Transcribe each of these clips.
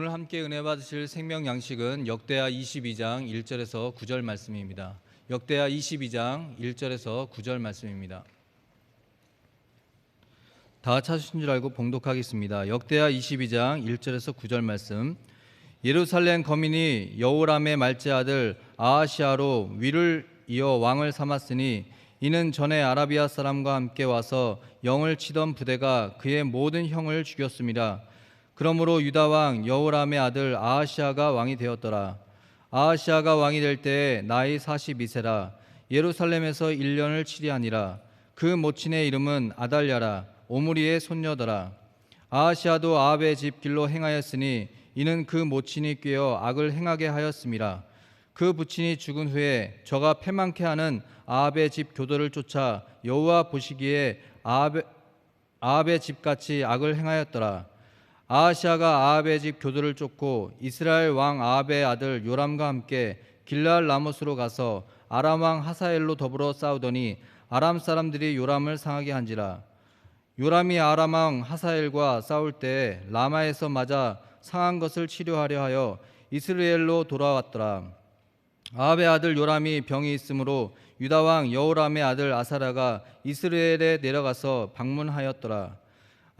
오늘 함께 은혜 받으실 생명 양식은 역대하 22장 1절에서 9절 말씀입니다. 역대하 22장 1절에서 9절 말씀입니다. 다 찾으신 줄 알고 봉독하겠습니다. 역대하 22장 1절에서 9절 말씀. 예루살렘 거민이 여호람의 말째 아들 아하시아로 위를 이어 왕을 삼았으니 이는 전에 아라비아 사람과 함께 와서 영을 치던 부대가 그의 모든 형을 죽였음이라. 그러므로 유다 왕 여호람의 아들 아하시아가 왕이 되었더라. 아하시아가 왕이 될 때에 나이 42세라. 예루살렘에서 1년을 치리하니라. 그 모친의 이름은 아달랴라. 오므리의 손녀더라. 아하시아도 아합의 집 길로 행하였으니 이는 그 모친이 꾀어 악을 행하게 하였음이라. 그 부친이 죽은 후에 저가 패망케 하는 아합의 집 교도를 쫓아 여호와 보시기에 아합의 집같이 악을 행하였더라. 아하시아가 아합의 집 교도를 쫓고 이스라엘 왕 아합의 아들 요람과 함께 길르앗 라못으로 가서 아람 왕 하사엘로 더불어 싸우더니 아람 사람들이 요람을 상하게 한지라. 요람이 아람 왕 하사엘과 싸울 때 라마에서 맞아 상한 것을 치료하려 하여 이스라엘로 돌아왔더라. 아합의 아들 요람이 병이 있으므로 유다 왕 여호람의 아들 아사랴가 이스라엘에 내려가서 방문하였더라.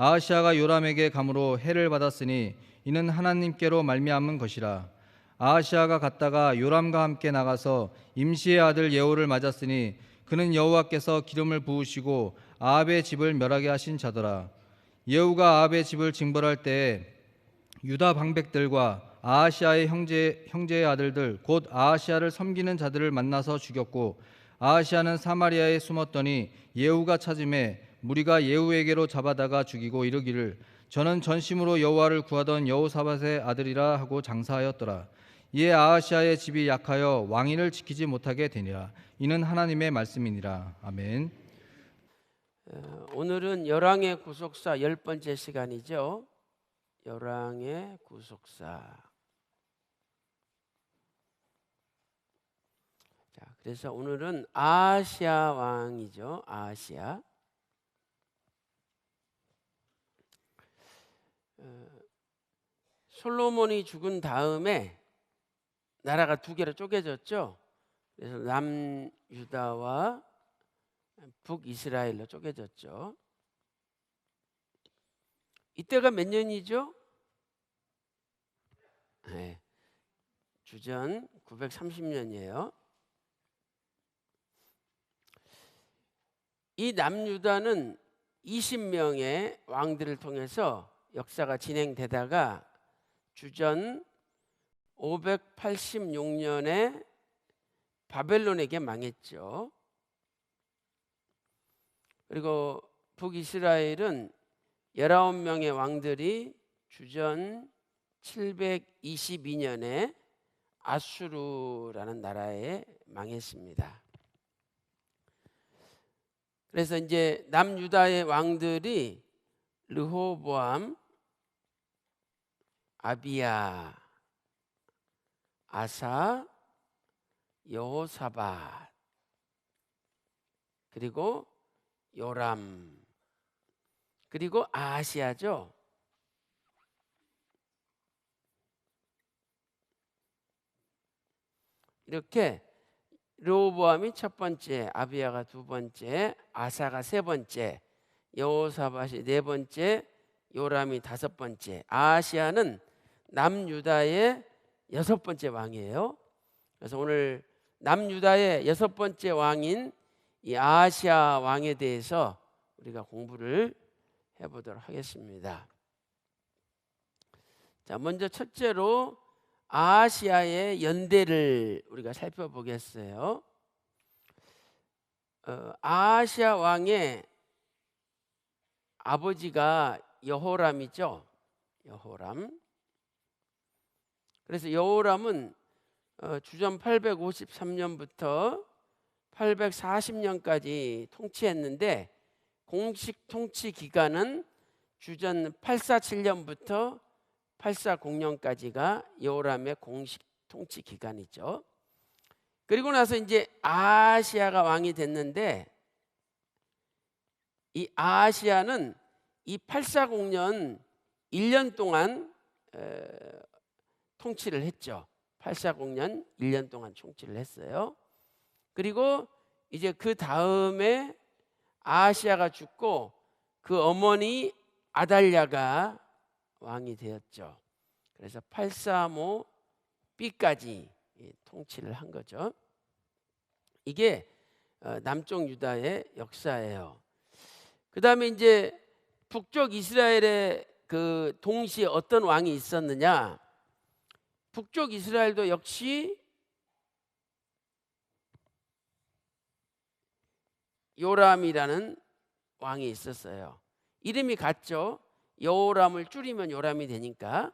아하시아가 요람에게 감으로 해를 받았으니 이는 하나님께로 말미암은 것이라. 아하시아가 갔다가 요람과 함께 나가서 임시의 아들 예후를 맞았으니 그는 여호와께서 기름을 부으시고 아합의 집을 멸하게 하신 자더라. 예후가 아합의 집을 징벌할 때에 유다 방백들과 아하시아의 형제의 아들들 곧 아하시아를 섬기는 자들을 만나서 죽였고, 아하시아는 사마리아에 숨었더니 예후가 찾음에 무리가 예후에게로 잡아다가 죽이고 이르기를 저는 전심으로 여호와를 구하던 여호사밧의 아들이라 하고 장사하였더라. 이에 아하시아의 집이 약하여 왕위를 지키지 못하게 되니라. 이는 하나님의 말씀이니라. 아멘. 오늘은 열왕의 구속사 10번째 시간이죠. 열왕의 구속사. 자, 그래서 오늘은 아하시아 왕이죠. 아하시아. 솔로몬이 죽은 다음에 나라가 두 개로 쪼개졌죠. 그래서 남유다와 북이스라엘로 쪼개졌죠. 이때가 몇 년이죠? 네, 주전 930년이에요. 이 남유다는 20명의 왕들을 통해서 역사가 진행되다가 주전 586년에 바벨론에게 망했죠. 그리고 북이스라엘은 19명의 왕들이 주전 722년에 아수르라는 나라에 망했습니다. 그래서 이제 남유다의 왕들이 르호보암, 아비야, 아사, 여호사밧, 그리고 요람, 그리고 아하시아죠. 이렇게 르호보암이 첫 번째, 아비야가 두 번째, 아사가 세 번째, 여호사밧이 네 번째, 요람이 다섯 번째. 아하시아는 남유다의 여섯 번째 왕이에요. 그래서 오늘 남유다의 여섯 번째 왕인 이 아하시아 왕에 대해서 우리가 공부를 해보도록 하겠습니다. 자, 먼저 첫째로 아하시아의 연대를 우리가 살펴보겠어요. 아하시아 왕의 아버지가 여호람이죠. 여호람. 그래서 여호람은 주전 853년부터 840년까지 통치했는데 공식 통치 기간은 주전 847년부터 840년까지가 여호람의 공식 통치 기간이죠. 그리고 나서 이제 아하시아가 왕이 됐는데 이 아하시아는 이 840년 1년 동안 통치를 했죠. 840년 1년 동안 통치를 했어요. 그리고 이제 그 다음에 아하시아가 죽고 그 어머니 아달랴가 왕이 되었죠. 그래서 835B까지 통치를 한 거죠. 이게 남쪽 유다의 역사예요. 그 다음에 이제 북쪽 이스라엘의 그 동시에 어떤 왕이 있었느냐? 북쪽 이스라엘도 역시 요람이라는 왕이 있었어요. 이름이 같죠. 여호람을 줄이면 요람이 되니까.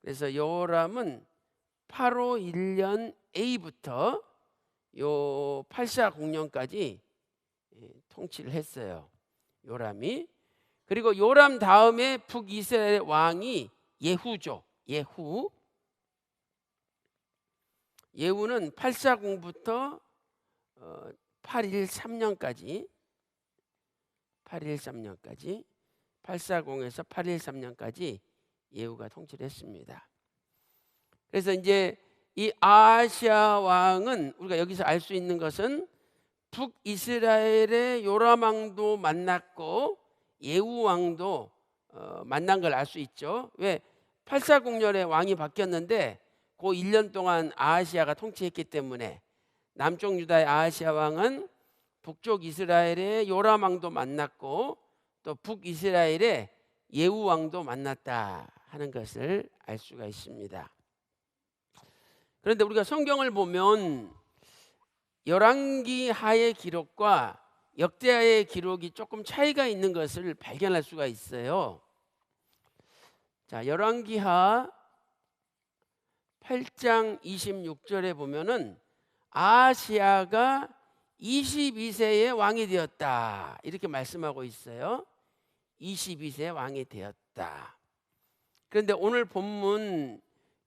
그래서 여호람은 851년 A부터 요 840년까지 통치를 했어요. 요람이. 그리고 요람 다음에 북이스라엘 왕이 예후죠. 예후는 840부터 813년까지 840에서 813년까지 예후가 통치를 했습니다. 그래서 이제 이 아하시아 왕은 우리가 여기서 알 수 있는 것은 북이스라엘의 요람 왕도 만났고 예후 왕도 만난 걸 알 수 있죠. 왜? 840년에 왕이 바뀌었는데 그 1년 동안 아하시아가 통치했기 때문에 남쪽 유다의 아하시아 왕은 북쪽 이스라엘의 요람 왕도 만났고 또 북이스라엘의 예후 왕도 만났다 하는 것을 알 수가 있습니다. 그런데 우리가 성경을 보면 열왕기하의 기록과 역대하의 기록이 조금 차이가 있는 것을 발견할 수가 있어요. 자, 열왕기하 8장 26절에 보면은 아하시아가 22세에 왕이 되었다 이렇게 말씀하고 있어요. 22세 왕이 되었다. 그런데 오늘 본문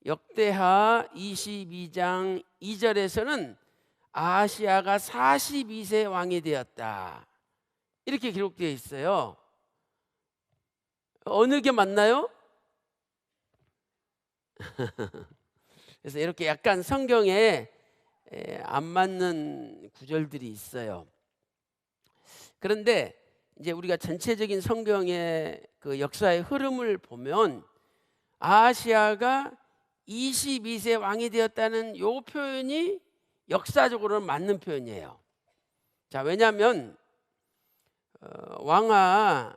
역대하 22장 2절에서는 아하시아가 42세 왕이 되었다 이렇게 기록되어 있어요. 어느 게 맞나요? 그래서 이렇게 약간 성경에 안 맞는 구절들이 있어요. 그런데 이제 우리가 전체적인 성경의 그 역사의 흐름을 보면 아하시아가 22세 왕이 되었다는 이 표현이 역사적으로는 맞는 표현이에요. 자, 왜냐하면 왕하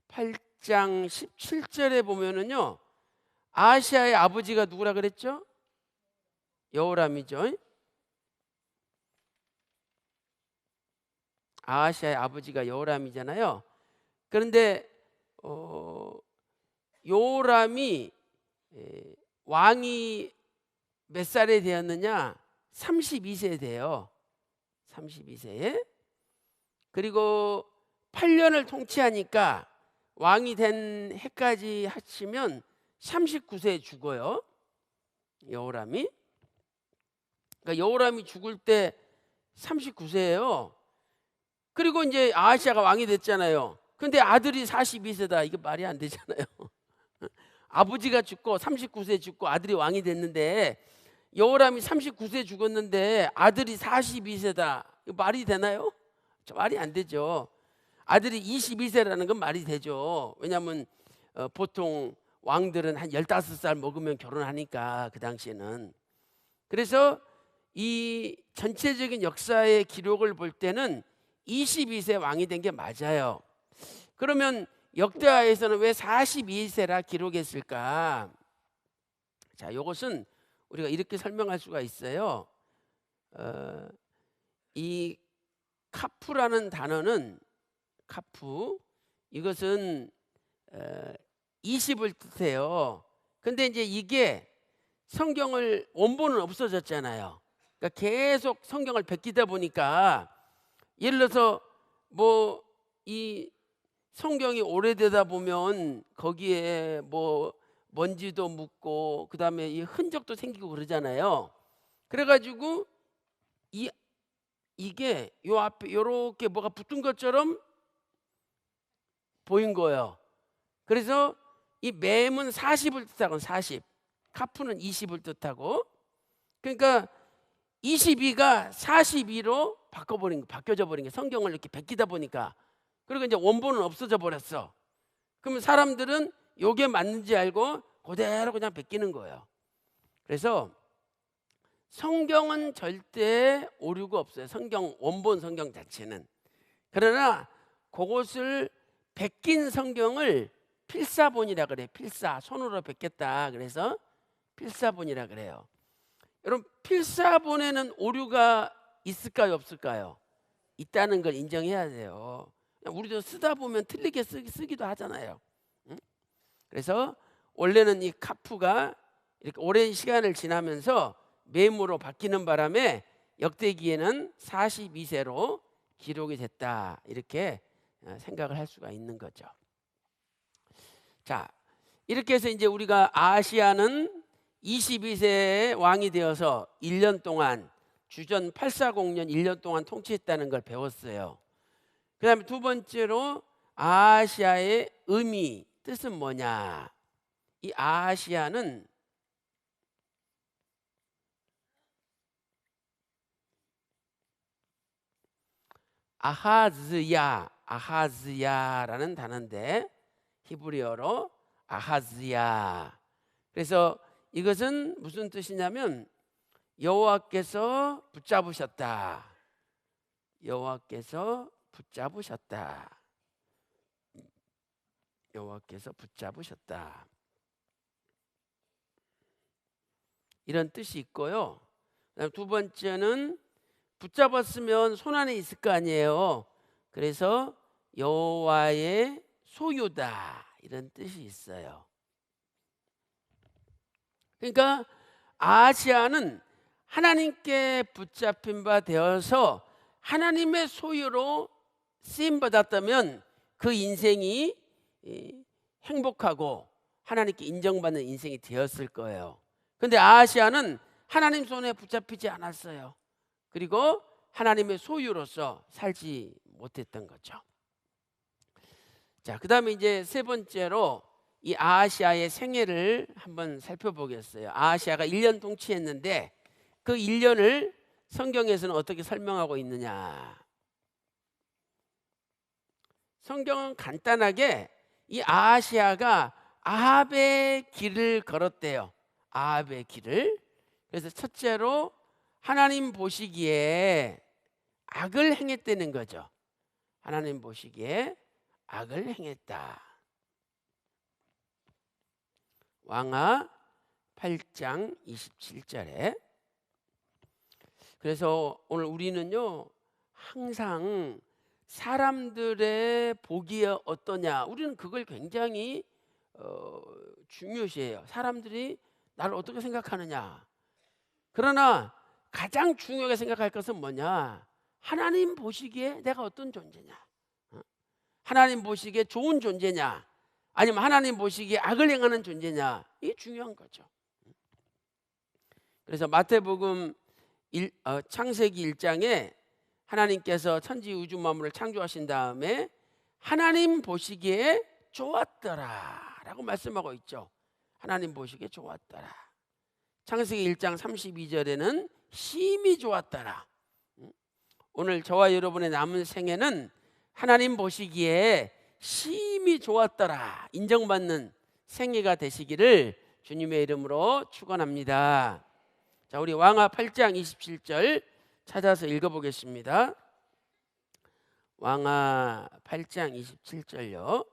8장 17절에 보면은요 아하시아의 아버지가 누구라 그랬죠? 여호람이죠. 아하시아의 아버지가 여호람이잖아요. 그런데 여호람이 왕이 몇 살에 되었느냐? 32세에 돼요. 32세에. 그리고 8년을 통치하니까 왕이 된 해까지 하시면 39세에 죽어요. 여호람이. 그러니까 여호람이 죽을 때 39세예요. 그리고 이제 아하시아가 왕이 됐잖아요. 근데 아들이 42세다. 이게 말이 안 되잖아요. 아버지가 죽고 39세에 죽고 아들이 왕이 됐는데 여호람이 39세에 죽었는데 아들이 42세다. 이거 말이 되나요? 말이 안 되죠. 아들이 22세라는 건 말이 되죠. 왜냐하면 보통 왕들은 한 15살 먹으면 결혼하니까 그 당시에는. 그래서 이 전체적인 역사의 기록을 볼 때는 22세 왕이 된 게 맞아요. 그러면 역대하에서는 왜 42세라 기록했을까? 자, 이것은 우리가 이렇게 설명할 수가 있어요. 이 카푸라는 단어는 카푸 이것은 20을 뜻해요. 근데 이제 이게 성경을 원본은 없어졌잖아요. 그러니까 계속 성경을 베끼다 보니까 예를 들어서 뭐 이 성경이 오래되다 보면 거기에 뭐 먼지도 묻고 그다음에 이 흔적도 생기고 그러잖아요. 그래가지고 이게 요 앞에 요렇게 뭐가 붙은 것처럼 보인 거예요. 그래서 이 맴은 40을 뜻하건 40. 카프는 20을 뜻하고, 그러니까 22가 42로 바뀌어져 버린 게, 성경을 이렇게 베끼다 보니까. 그리고 이제 원본은 없어져 버렸어. 그러면 사람들은 요게 맞는지 알고 그대로 그냥 베끼는 거예요. 그래서 성경은 절대 오류가 없어요. 원본 성경 자체는. 그러나 그것을 베낀 성경을 필사본이라 그래요. 손으로 베꼈다. 그래서 필사본이라 그래요. 여러분, 필사본에는 오류가 있을까요, 없을까요? 있다는 걸 인정해야 돼요. 우리도 쓰다 보면 틀리게 쓰기도 하잖아요. 응? 그래서 원래는 이 카프가 이렇게 오랜 시간을 지나면서 메모로 바뀌는 바람에 역대기에는 42세로 기록이 됐다, 이렇게 생각을 할 수가 있는 거죠. 자, 이렇게 해서 이제 우리가 아하시야는 22세에 왕이 되어서 1년 동안, 주전 840년 1년 동안 통치했다는 걸 배웠어요. 그 다음에 두 번째로 아하시야의 의미, 뜻은 뭐냐. 이 아하시야는 아하즈야라는 단어인데 히브리어로 아하즈야. 그래서 이것은 무슨 뜻이냐면 여호와께서 붙잡으셨다. 여호와께서 붙잡으셨다. 여호와께서 붙잡으셨다. 이런 뜻이 있고요. 그다음 두 번째는 붙잡았으면 손안에 있을 거 아니에요. 그래서 여호와의 소유다, 이런 뜻이 있어요. 그러니까 아하시야는 하나님께 붙잡힌 바 되어서 하나님의 소유로 쓰임 받았다면 그 인생이 행복하고 하나님께 인정받는 인생이 되었을 거예요. 그런데 아하시야는 하나님 손에 붙잡히지 않았어요. 그리고 하나님의 소유로서 살지 못했던 거죠. 자, 그다음에 이제 세 번째로 이 아하시야의 생애를 한번 살펴보겠어요. 아하시야가 1년 통치했는데 그 1년을 성경에서는 어떻게 설명하고 있느냐. 성경은 간단하게 이 아하시야가 아합의 길을 걸었대요. 아합의 길을. 그래서 첫째로 하나님 보시기에 악을 행했다는 거죠. 하나님 보시기에 악을 행했다. 왕하 8장 27절에. 그래서 오늘 우리는요, 항상 사람들의 보기에 어떠냐, 우리는 그걸 굉장히 중요시해요. 사람들이 나를 어떻게 생각하느냐. 그러나 가장 중요하게 생각할 것은 뭐냐, 하나님 보시기에 내가 어떤 존재냐, 하나님 보시기에 좋은 존재냐, 아니면 하나님 보시기에 악을 행하는 존재냐, 이게 중요한 거죠. 그래서 마태복음 창세기 1장에 하나님께서 천지 우주 만물을 창조하신 다음에 하나님 보시기에 좋았더라 라고 말씀하고 있죠. 하나님 보시기에 좋았더라. 창세기 1장 32절에는 심히 좋았더라. 오늘 저와 여러분의 남은 생애는 하나님 보시기에 심히 좋았더라, 인정받는 생애가 되시기를 주님의 이름으로 축원합니다. 자, 우리 왕하 8장 27절 찾아서 읽어보겠습니다. 왕하 8장 27절요.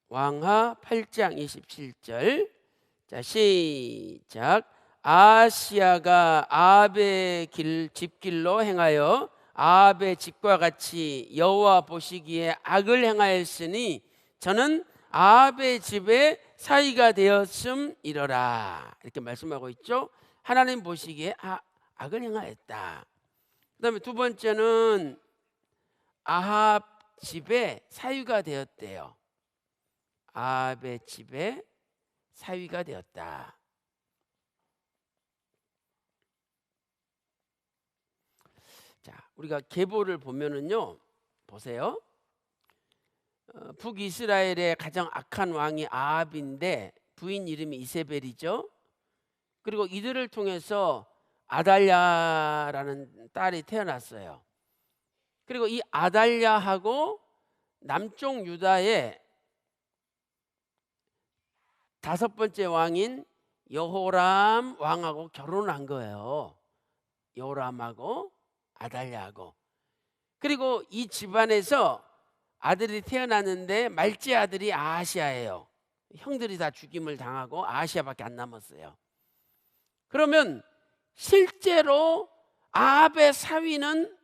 왕하 8장 27절. 자, 시작. 아하시야가 아합의 집길로 행하여 아합의 집과 같이 여호와 보시기에 악을 행하였으니 저는 아합의 집에 사위가 되었음이러라, 이렇게 말씀하고 있죠. 하나님 보시기에 악을 행하였다. 그 다음에 두 번째는 아합 집에 사위가 되었대요. 아합의 집에 사위가 되었다. 자, 우리가 계보를 보면은요, 보세요. 북이스라엘의 가장 악한 왕이 아합인데 부인 이름이 이세벨이죠. 그리고 이들을 통해서 아달랴라는 딸이 태어났어요. 그리고 이 아달랴하고 남쪽 유다의 5번째 왕인 여호람 왕하고 결혼한 거예요. 여호람하고 아달랴하고. 그리고 이 집안에서 아들이 태어났는데 말째 아들이 아하시아예요. 형들이 다 죽임을 당하고 아하시아밖에 안 남았어요. 그러면 실제로 아합의 사위는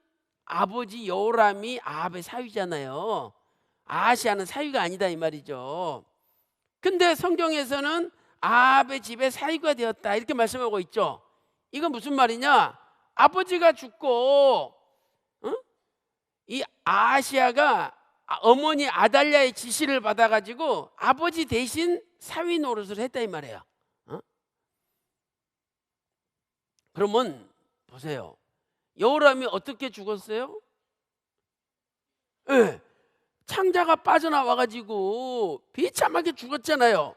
아버지 여호람이 아합의 사위잖아요. 아하시아는 사위가 아니다 이 말이죠. 근데 성경에서는 아합의 집에 사위가 되었다 이렇게 말씀하고 있죠. 이건 무슨 말이냐? 아버지가 죽고 이 아하시아가 어머니 아달랴의 지시를 받아가지고 아버지 대신 사위 노릇을 했다 이 말이에요. 그러면 보세요. 여호람이 어떻게 죽었어요? 네, 창자가 빠져나와가지고 비참하게 죽었잖아요.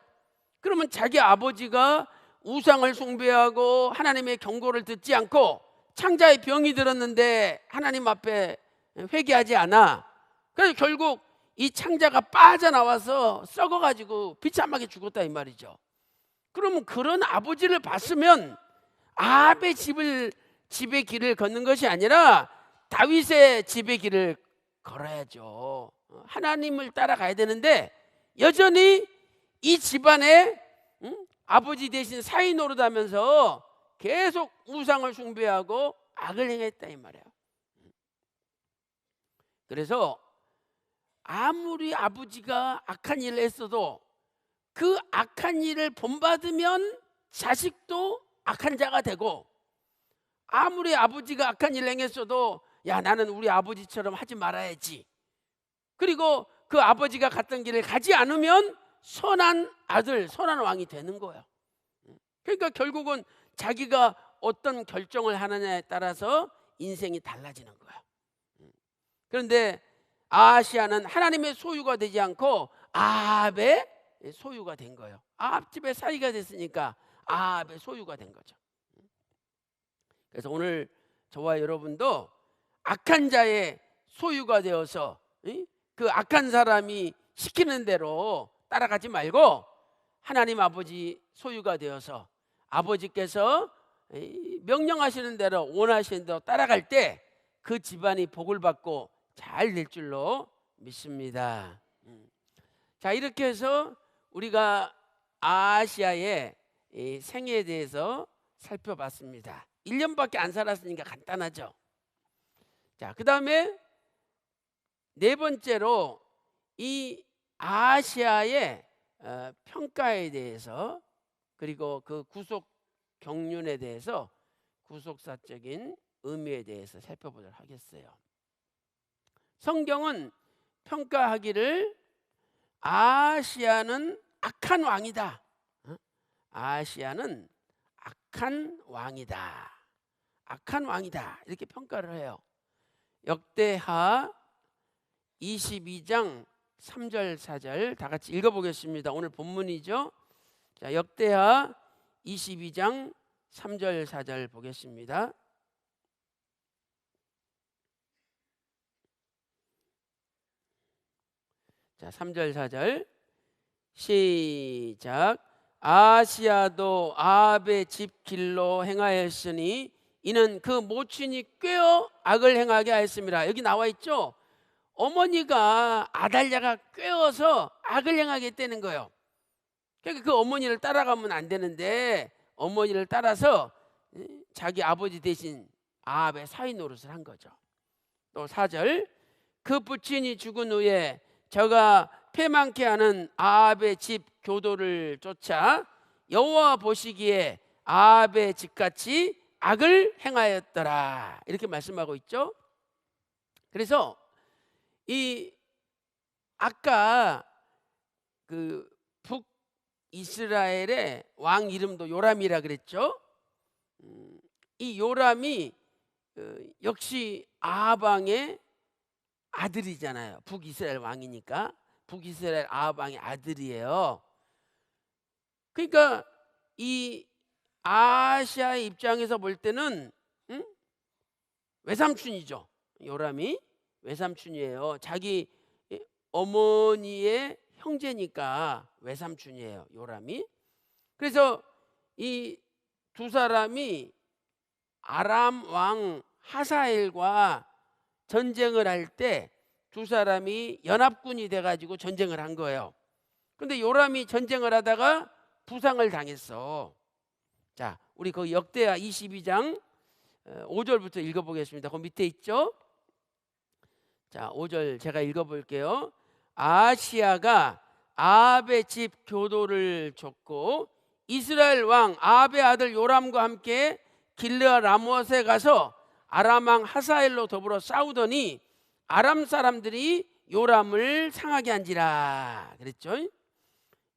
그러면 자기 아버지가 우상을 숭배하고 하나님의 경고를 듣지 않고 창자에 병이 들었는데 하나님 앞에 회개하지 않아. 그래서 결국 이 창자가 빠져나와서 썩어가지고 비참하게 죽었다 이 말이죠. 그러면 그런 아버지를 봤으면 아합의 집의 길을 걷는 것이 아니라 다윗의 집의 길을 걸어야죠. 하나님을 따라가야 되는데 여전히 이 집안에 아버지 대신 사위 노릇하면서 계속 우상을 숭배하고 악을 행했다 이 말이에요. 그래서 아무리 아버지가 악한 일을 했어도 그 악한 일을 본받으면 자식도 악한 자가 되고, 아무리 아버지가 악한 일을 행했어도 야 나는 우리 아버지처럼 하지 말아야지, 그리고 그 아버지가 갔던 길을 가지 않으면 선한 아들, 선한 왕이 되는 거예요. 그러니까 결국은 자기가 어떤 결정을 하느냐에 따라서 인생이 달라지는 거예요. 그런데 아하시아는 하나님의 소유가 되지 않고 아합의 소유가 된 거예요. 아합 집의 사위가 됐으니까 아합의 소유가 된 거죠. 그래서 오늘 저와 여러분도 악한 자의 소유가 되어서 그 악한 사람이 시키는 대로 따라가지 말고 하나님 아버지 소유가 되어서 아버지께서 명령하시는 대로 원하시는 대로 따라갈 때 그 집안이 복을 받고 잘 될 줄로 믿습니다. 자, 이렇게 해서 우리가 아하시아의 생애에 대해서 살펴봤습니다. 1년밖에 안 살았으니까 간단하죠. 자, 그 다음에 네 번째로 이 아하시아의 평가에 대해서, 그리고 그 구속 경륜에 대해서, 구속사적인 의미에 대해서 살펴보도록 하겠어요. 성경은 평가하기를 아하시아는 악한 왕이다, 아하시아는 악한 왕이다, 악한 왕이다 이렇게 평가를 해요. 역대하 22장 3절 4절 다 같이 읽어보겠습니다. 오늘 본문이죠. 자, 역대하 22장 3절 4절 보겠습니다. 자, 3절 4절 시작. 아하시아도 아합의 집 길로 행하였으니 이는 그 모친이 꾀어 악을 행하게 하였습니다. 여기 나와 있죠. 어머니가 아달랴가 꾀어서 악을 행하게 했다는 거예요. 그러니까 그 어머니를 따라가면 안 되는데 어머니를 따라서 자기 아버지 대신 아합의 사위 노릇을 한 거죠. 또 4절 그 부친이 죽은 후에 저가 패망케 하는 아합의 집 교도를 쫓아 여호와 보시기에 아합의 집같이 악을 행하였더라 이렇게 말씀하고 있죠. 그래서 이 아까 그 북이스라엘의 왕 이름도 요람이라 그랬죠. 이 요람이 역시 아합 왕의 아들이잖아요. 북이스라엘 왕이니까. 북이스라엘 아합 왕의 아들이에요. 그러니까 이 아하시아의 입장에서 볼 때는 외삼촌이죠. 요람이 외삼촌이에요. 자기 어머니의 형제니까 외삼촌이에요, 요람이. 그래서 이 두 사람이 아람 왕 하사엘과 전쟁을 할 때 두 사람이 연합군이 돼가지고 전쟁을 한 거예요. 근데 요람이 전쟁을 하다가 부상을 당했어. 자, 우리 그 역대하 22장 5절부터 읽어보겠습니다. 그 밑에 있죠? 자, 5절 제가 읽어볼게요. 아하시아가 아합의 집 교도를 줬고 이스라엘 왕 아합의 아들 요람과 함께 길르아 라못에 가서 아람 왕 하사엘로 더불어 싸우더니 아람 사람들이 요람을 상하게 한지라 그랬죠.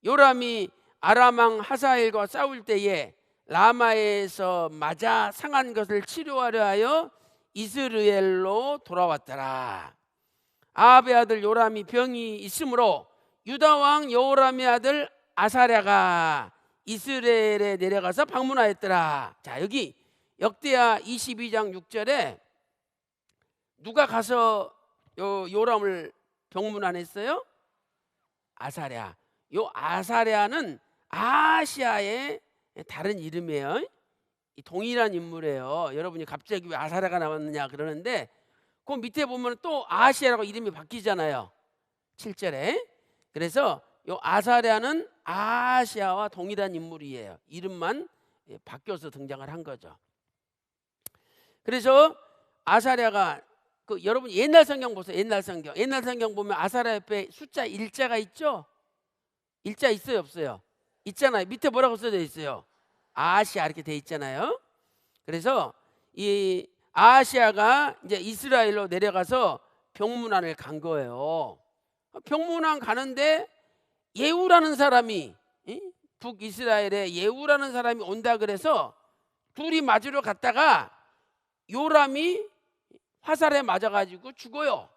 요람이 아람 왕 하사엘과 싸울 때에 라마에서 맞아 상한 것을 치료하려 하여 이스라엘로 돌아왔더라. 아합의 아들 요람이 병이 있으므로 유다 왕 여호람의 아들 아사랴가 이스라엘에 내려가서 방문하였더라. 자, 여기 역대하 22장 6절에 누가 가서 요람을 병문안했어요? 아사랴. 요 아사랴는 아시아의 다른 이름이에요. 동일한 인물이에요. 여러분이 갑자기 왜 아사랴가 나왔느냐 그러는데 그 밑에 보면 또 아시아라고 이름이 바뀌잖아요. 7절에. 그래서 요 아사랴는 아시아와 동일한 인물이에요. 이름만 바뀌어서 등장을 한 거죠. 그래서 아사랴가 여러분 옛날 성경 보세요. 옛날 성경 보면 아사랴 옆에 숫자 1자가 있죠? 1자 있어요, 없어요? 있잖아요. 밑에 뭐라고 써져 있어요? 아시아 이렇게 돼 있잖아요. 그래서 이 아시아가 이제 이스라엘로 내려가서 병문안을 간 거예요. 병문안 가는데 예후라는 사람이 북이스라엘에 예후라는 사람이 온다 그래서 둘이 맞으러 갔다가 요람이 화살에 맞아가지고 죽어요.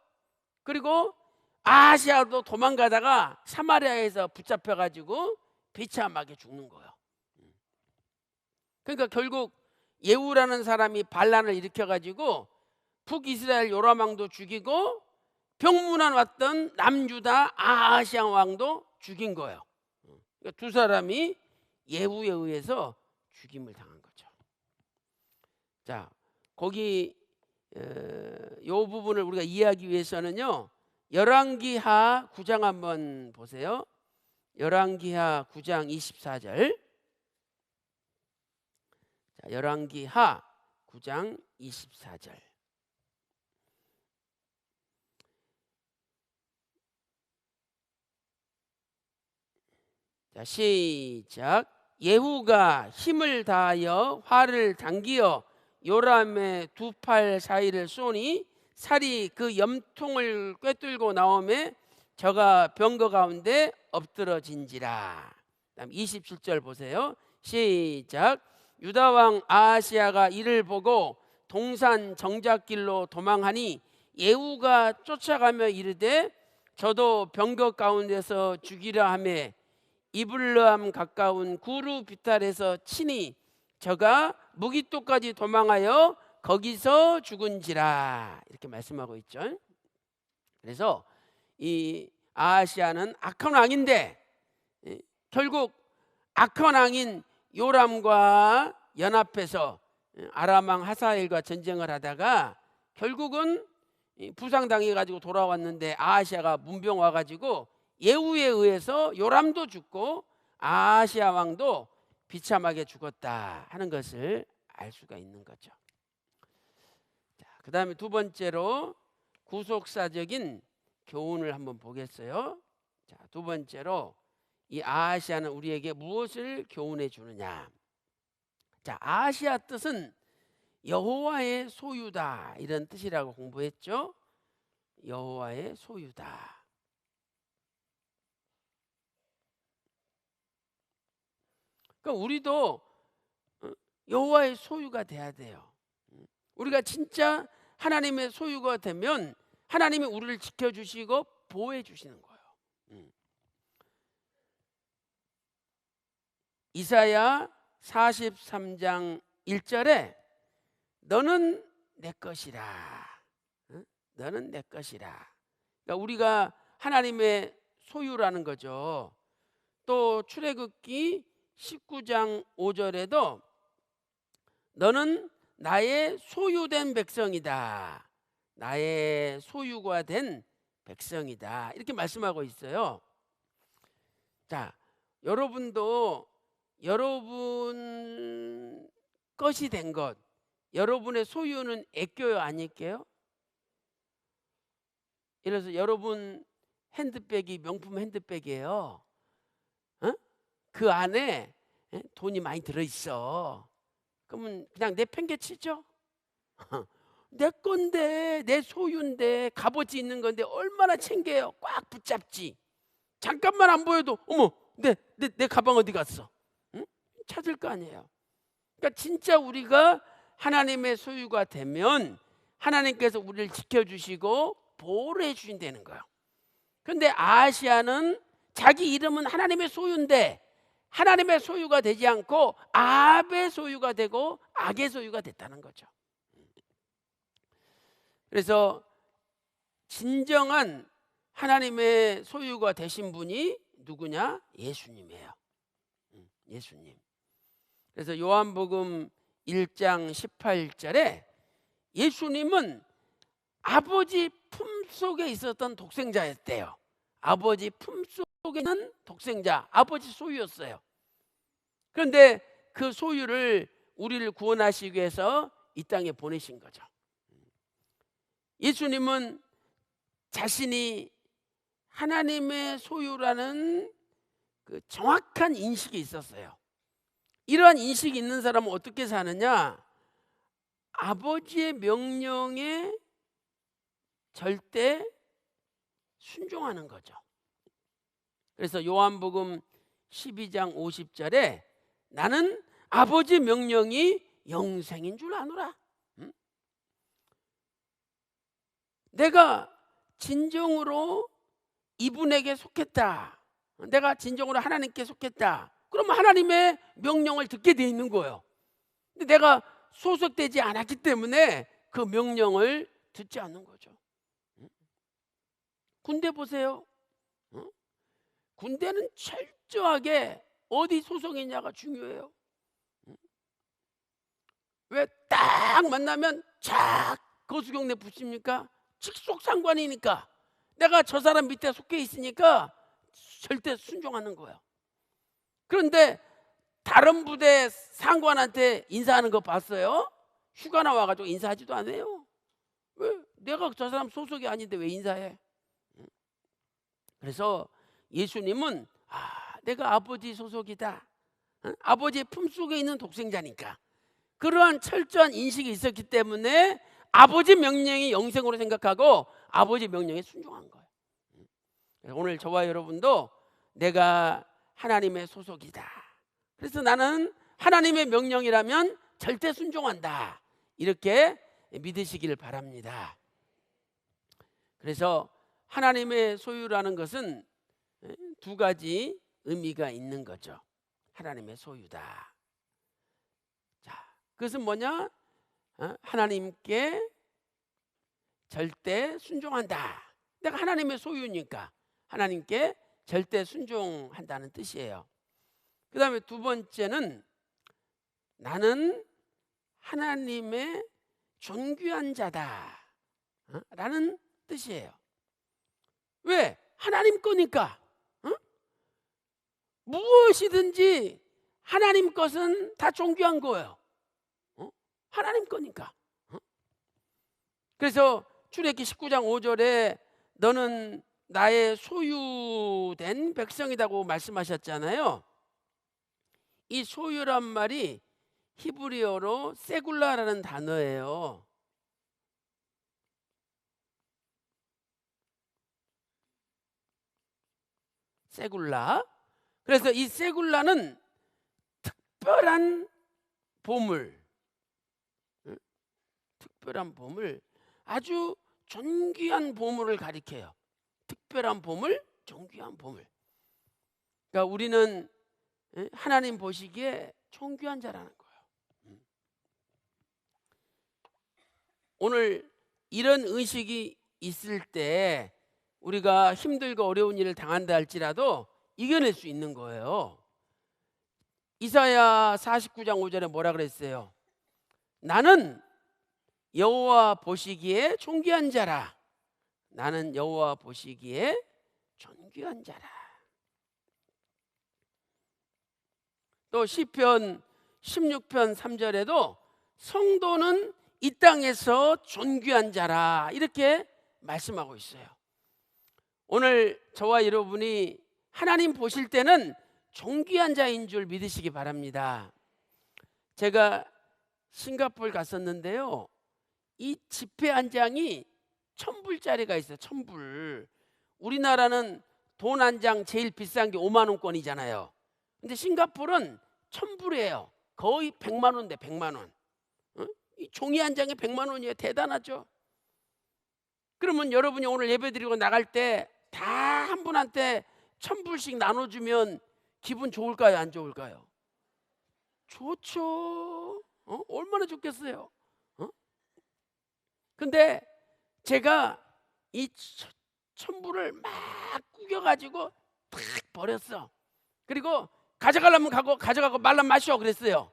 그리고 아시아도 도망가다가 사마리아에서 붙잡혀가지고 비참하게 죽는 거예요. 그러니까 결국 예후라는 사람이 반란을 일으켜가지고 북이스라엘 요람 왕도 죽이고 병문안 왔던 남유다 아하시아 왕도 죽인 거예요. 그러니까 두 사람이 예후에 의해서 죽임을 당한 거죠. 자, 거기 요 부분을 우리가 이해하기 위해서는요, 열왕기하 9장 한번 보세요. 열왕기하 9장 24절. 자, 열왕기하 9장 24절. 자, 시작. 예후가 힘을 다하여 활을 당기어 요람의 두 팔 사이를 쏘니 살이 그 염통을 꿰뚫고 나오매 저가 병거 가운데 엎드러진지라. 그다음 27절 보세요. 시작. 유다 왕 아하시아가 이를 보고 동산 정작길로 도망하니 예후가 쫓아가며 이르되 저도 병거 가운데서 죽이라 하매 이블르함 가까운 구루 비탈에서 치니 저가 무기토까지 도망하여 거기서 죽은지라. 이렇게 말씀하고 있죠. 그래서 이 아하시아는 악한 왕인데 결국 악한 왕인 요람과 연합해서 아람 왕 하사엘과 전쟁을 하다가 결국은 부상당해가지고 돌아왔는데 아하시아가 문병 와가지고 예후에 의해서 요람도 죽고 아하시아 왕도 비참하게 죽었다 하는 것을 알 수가 있는 거죠. 그 다음에 두 번째로 구속사적인 교훈을 한번 보겠어요. 자, 두 번째로 이 아하시아는 우리에게 무엇을 교훈해 주느냐. 자, 아하시아 뜻은 여호와의 소유다 이런 뜻이라고 공부했죠. 여호와의 소유다. 그러니까 우리도 여호와의 소유가 돼야 돼요. 우리가 진짜 하나님의 소유가 되면 하나님이 우리를 지켜주시고 보호해 주시는 거예요. 이사야 43장 1절에 너는 내 것이라. 너는 내 것이라. 그러니까 우리가 하나님의 소유라는 거죠. 또 출애굽기 19장 5절에도 너는 나의 소유된 백성이다. 나의 소유가 된 백성이다. 이렇게 말씀하고 있어요. 자, 여러분도 여러분 것이 된 것, 여러분의 소유는 애껴요, 아닐게요? 예를 들어서 여러분 핸드백이 명품 핸드백이에요. 그 안에 돈이 많이 들어있어. 그러면 그냥 내팽개치죠? 내 건데, 내 소유인데, 값어치 있는 건데 얼마나 챙겨요. 꽉 붙잡지. 잠깐만 안 보여도 어머, 내 가방 어디 갔어? 응? 찾을 거 아니에요. 그러니까 진짜 우리가 하나님의 소유가 되면 하나님께서 우리를 지켜주시고 보호를 해주신다는 거예요. 그런데 아하시아는 자기 이름은 하나님의 소유인데 하나님의 소유가 되지 않고 아합의 소유가 되고 악의 소유가 됐다는 거죠. 그래서 진정한 하나님의 소유가 되신 분이 누구냐? 예수님이에요. 예수님. 그래서 요한복음 1장 18절에 예수님은 아버지 품속에 있었던 독생자였대요. 아버지 품속에 있는 독생자, 아버지 소유였어요. 그런데 그 소유를 우리를 구원하시기 위해서 이 땅에 보내신 거죠. 예수님은 자신이 하나님의 소유라는 그 정확한 인식이 있었어요. 이러한 인식이 있는 사람은 어떻게 사느냐? 아버지의 명령에 절대 순종하는 거죠. 그래서 요한복음 12장 50절에 나는 아버지 명령이 영생인 줄 아노라. 내가 진정으로 이분에게 속했다. 내가 진정으로 하나님께 속했다. 그러면 하나님의 명령을 듣게 돼 있는 거예요. 근데 내가 소속되지 않았기 때문에 그 명령을 듣지 않는 거죠. 군대 보세요. 군대는 철저하게 어디 소속이냐가 중요해요. 왜 딱 만나면 착 거수경례 붙입니까? 직속 상관이니까. 내가 저 사람 밑에 속해 있으니까 절대 순종하는 거예요. 그런데 다른 부대 상관한테 인사하는 거 봤어요? 휴가 나와가지고 인사하지도 않아요. 왜? 내가 저 사람 소속이 아닌데 왜 인사해? 그래서 예수님은 내가 아버지 소속이다. 아버지의 품속에 있는 독생자니까. 그러한 철저한 인식이 있었기 때문에 아버지 명령이 영생으로 생각하고 아버지 명령에 순종한 거예요. 오늘 저와 여러분도 내가 하나님의 소속이다. 그래서 나는 하나님의 명령이라면 절대 순종한다. 이렇게 믿으시길 바랍니다. 그래서 하나님의 소유라는 것은 두 가지 의미가 있는 거죠. 하나님의 소유다. 자, 그것은 뭐냐? 하나님께 절대 순종한다. 내가 하나님의 소유니까 하나님께 절대 순종한다는 뜻이에요. 그 다음에 두 번째는 나는 하나님의 존귀한 자다 라는 뜻이에요. 왜? 하나님 거니까. 무엇이든지 하나님 것은 다 존귀한 거예요. 하나님 거니까. 그래서 출애굽기 19장 5절에 너는 나의 소유된 백성이라고 말씀하셨잖아요. 이 소유란 말이 히브리어로 세굴라라는 단어예요. 세굴라. 그래서 이 세굴라는 특별한 보물, 특별한 보물, 아주 존귀한 보물을 가리켜요. 특별한 보물, 존귀한 보물. 그러니까 우리는 하나님 보시기에 존귀한 자라는 거예요. 오늘 이런 의식이 있을 때 우리가 힘들고 어려운 일을 당한다 할지라도 이겨낼 수 있는 거예요. 이사야 49장 5절에 뭐라 그랬어요? 나는 여호와 보시기에 존귀한 자라. 나는 여호와 보시기에 존귀한 자라. 또 시편 16편 3절에도 성도는 이 땅에서 존귀한 자라 이렇게 말씀하고 있어요. 오늘 저와 여러분이 하나님 보실 때는 존귀한 자인 줄 믿으시기 바랍니다. 제가 싱가포르 갔었는데요, 이 지폐 한 장이 1,000불짜리가 있어요. 1,000불. 우리나라는 돈 한 장 제일 비싼 게 5만 원권이잖아요. 근데 싱가포르는 1,000불이에요. 거의 100만 원인데 100만 원. 이 종이 한 장에 100만 원이에요. 대단하죠. 그러면 여러분이 오늘 예배드리고 나갈 때 다 한 분한테 1,000불씩 나눠주면 기분 좋을까요? 안 좋을까요? 좋죠. 얼마나 좋겠어요. 근데 제가 이 1,000불을 막 구겨가지고 탁 버렸어. 그리고 가져가려면 가져가고 말라면 마셔 그랬어요.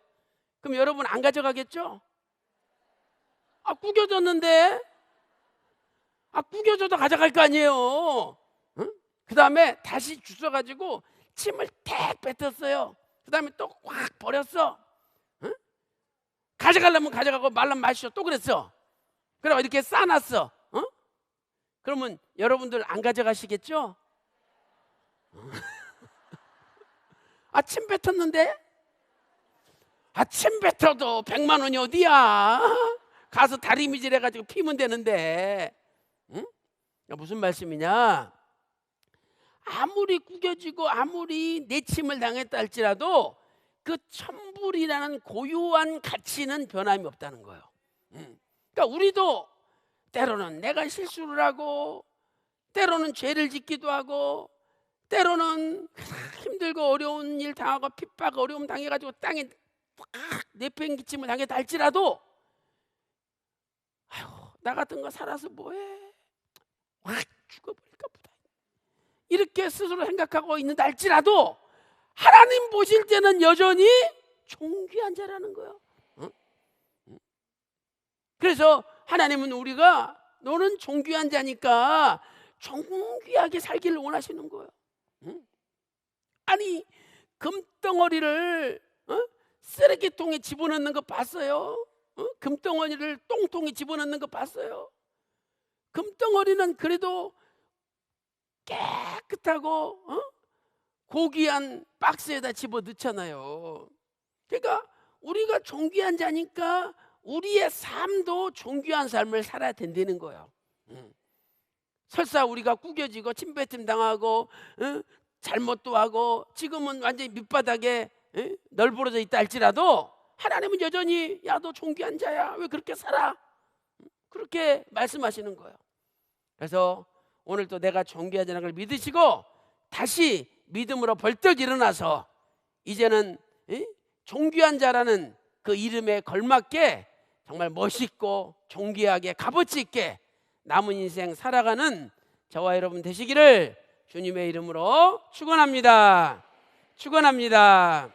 그럼 여러분 안 가져가겠죠? 구겨졌는데. 구겨져도 가져갈 거 아니에요. 그 다음에 다시 주워가지고 침을 탁 뱉었어요. 그 다음에 또 확 버렸어. 가져가려면 가져가고 말라면 마셔 또 그랬어. 그리고 이렇게 싸놨어. 그러면 여러분들 안 가져가시겠죠? 침 뱉었는데? 침 뱉어도 100만 원이 어디야? 가서 다리미질 해가지고 피면 되는데. 무슨 말씀이냐? 아무리 구겨지고 아무리 내침을 당했다 할지라도 그 1,000불이라는 고유한 가치는 변함이 없다는 거예요. 그러니까 우리도 때로는 내가 실수를 하고, 때로는 죄를 짓기도 하고, 때로는 힘들고 어려운 일 당하고 핍박 어려움 당해가지고 땅에 확 내팽기침을 당했다 할지라도 아유, 나 같은 거 살아서 뭐해? 확 죽어버릴까 보다. 이렇게 스스로 생각하고 있는다 할지라도 하나님 보실 때는 여전히 존귀한 자라는 거예요. 그래서 하나님은 우리가 너는 존귀한 자니까 존귀하게 살기를 원하시는 거예요. 아니 금덩어리를 쓰레기통에 집어넣는 거 봤어요? 금덩어리를 똥통에 집어넣는 거 봤어요? 금덩어리는 그래도 깨끗하고 고귀한 박스에다 집어넣잖아요. 그러니까 우리가 존귀한 자니까 우리의 삶도 존귀한 삶을 살아야 된다는 거예요. 설사 우리가 구겨지고 침뱉음 당하고 잘못도 하고 지금은 완전히 밑바닥에 널브러져 있다 할지라도 하나님은 여전히 야, 너 존귀한 자야. 왜 그렇게 살아? 그렇게 말씀하시는 거예요. 그래서 오늘도 내가 존귀한 자라는 걸 믿으시고 다시 믿음으로 벌떡 일어나서 이제는 존귀한 자라는 그 이름에 걸맞게 정말 멋있고 존귀하게 값어치 있게 남은 인생 살아가는 저와 여러분 되시기를 주님의 이름으로 축원합니다. 축원합니다.